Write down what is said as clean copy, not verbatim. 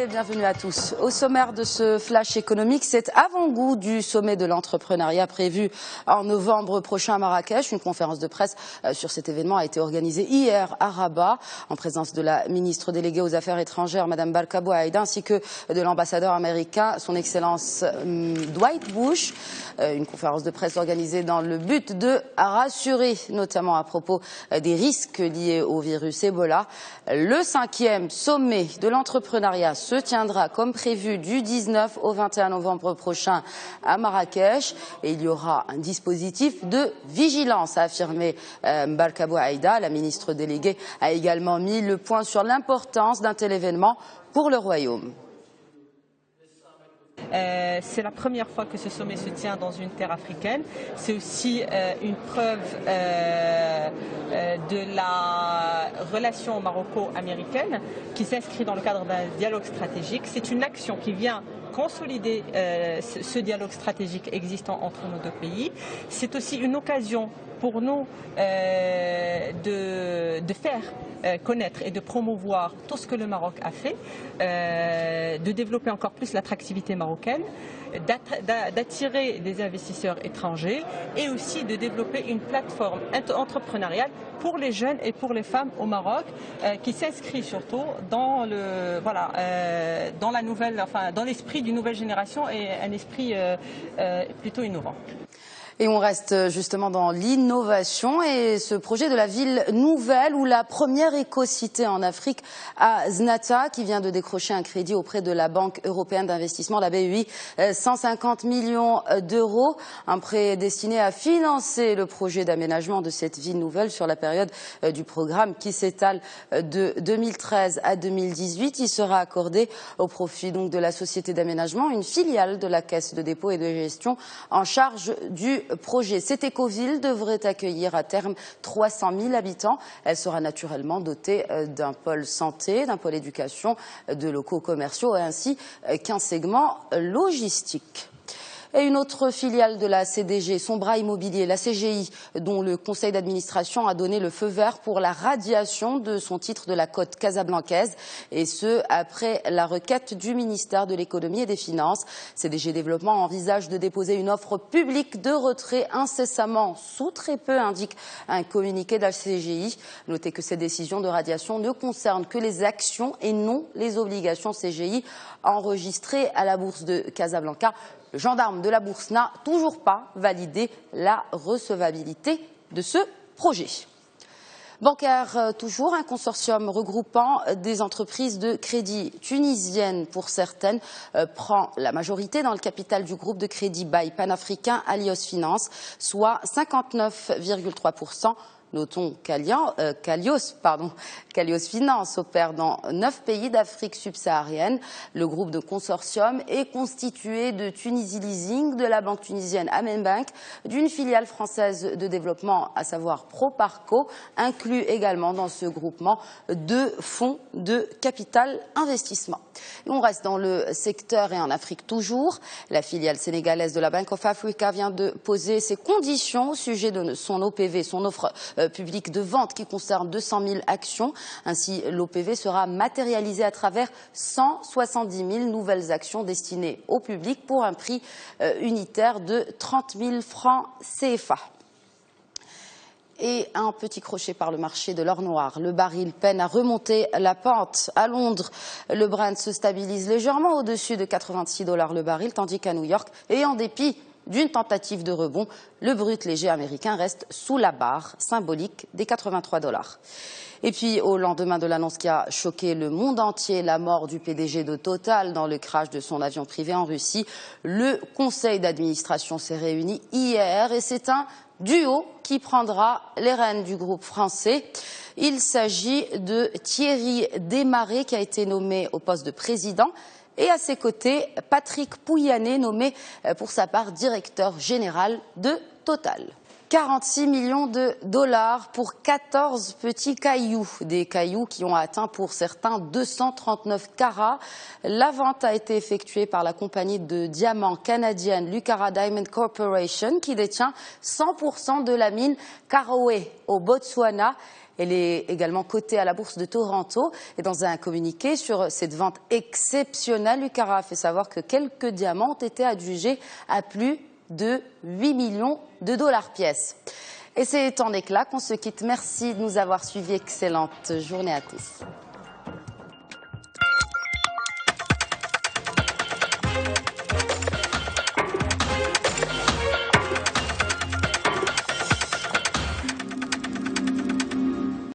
et bienvenue à tous. Au sommaire de ce flash économique, cet avant-goût du sommet de l'entrepreneuriat prévu en novembre prochain à Marrakech. Une conférence de presse sur cet événement a été organisée hier à Rabat en présence de la ministre déléguée aux Affaires étrangères, Madame Barka Bouaïda, ainsi que de l'ambassadeur américain, son Excellence Dwight Bush. Une conférence de presse organisée dans le but de rassurer, notamment à propos des risques liés au virus Ebola. Le 5e sommet de l'entrepreneuriat se tiendra comme prévu du 19 au 21 novembre prochain à Marrakech et il y aura un dispositif de vigilance, a affirmé Barka Bouaïda. La ministre déléguée a également mis le point sur l'importance d'un tel événement pour le Royaume. C'est la première fois que ce sommet se tient dans une terre africaine. C'est aussi une preuve de la relation maroco-américaine qui s'inscrit dans le cadre d'un dialogue stratégique. C'est une action qui vient consolider ce dialogue stratégique existant entre nos deux pays. C'est aussi une occasion pour nous de faire connaître et de promouvoir tout ce que le Maroc a fait, de développer encore plus l'attractivité marocaine, d'attirer des investisseurs étrangers et aussi de développer une plateforme entrepreneuriale pour les jeunes et pour les femmes au Maroc qui s'inscrit surtout dans dans l'esprit d'une nouvelle génération et un esprit plutôt innovant. Et on reste justement dans l'innovation et ce projet de la ville nouvelle ou la première éco-cité en Afrique à Znata qui vient de décrocher un crédit auprès de la Banque européenne d'investissement, la BEI, 150 millions d'euros. Un prêt destiné à financer le projet d'aménagement de cette ville nouvelle sur la période du programme qui s'étale de 2013 à 2018. Il sera accordé au profit donc de la société d'aménagement, une filiale de la Caisse de dépôt et de gestion en charge du projet. Cette écoville devrait accueillir à terme 300 000 habitants. Elle sera naturellement dotée d'un pôle santé, d'un pôle éducation, de locaux commerciaux et ainsi qu'un segment logistique. Et une autre filiale de la CDG, son bras immobilier, la CGI, dont le conseil d'administration a donné le feu vert pour la radiation de son titre de la côte casablancaise, et ce, après la requête du ministère de l'économie et des finances. CDG Développement envisage de déposer une offre publique de retrait incessamment, sous très peu, indique un communiqué de la CGI. Notez que ces décisions de radiation ne concernent que les actions et non les obligations CGI enregistrées à la bourse de Casablanca. Le gendarme de la bourse n'a toujours pas validé la recevabilité de ce projet. Bancaire toujours, un consortium regroupant des entreprises de crédit tunisiennes pour certaines prend la majorité dans le capital du groupe de crédit bail panafricain Alios Finance, soit 59,3%. Notons qu'Alios Finance opère dans 9 pays d'Afrique subsaharienne. Le groupe de consortium est constitué de Tunisie Leasing, de la banque tunisienne Amen Bank, d'une filiale française de développement, à savoir Proparco, inclus également dans ce groupement 2 fonds de capital investissement. Et on reste dans le secteur et en Afrique toujours. La filiale sénégalaise de la Bank of Africa vient de poser ses conditions au sujet de son OPV, son offre publique de vente qui concerne 200 000 actions. Ainsi, l'OPV sera matérialisé à travers 170 000 nouvelles actions destinées au public pour un prix unitaire de 30 000 francs CFA. Et un petit crochet par le marché de l'or noir. Le baril peine à remonter la pente. À Londres, le Brent se stabilise légèrement au-dessus de 86 $ le baril, tandis qu'à New York, et en dépit d'une tentative de rebond, le brut léger américain reste sous la barre symbolique des 83 $. Et puis, au lendemain de l'annonce qui a choqué le monde entier, la mort du PDG de Total dans le crash de son avion privé en Russie, le conseil d'administration s'est réuni hier et c'est un duo qui prendra les rênes du groupe français. Il s'agit de Thierry Desmarest qui a été nommé au poste de président et à ses côtés Patrick Pouyanné nommé pour sa part directeur général de Total. 46 millions de dollars pour 14 petits cailloux, des cailloux qui ont atteint pour certains 239 carats. La vente a été effectuée par la compagnie de diamants canadienne Lucara Diamond Corporation qui détient 100% de la mine Karowe au Botswana. Elle est également cotée à la bourse de Toronto. Et dans un communiqué sur cette vente exceptionnelle, Lucara a fait savoir que quelques diamants ont été adjugés à plus de 8 millions de dollars pièce. Et c'est en éclat qu'on se quitte. Merci de nous avoir suivis. Excellente journée à tous.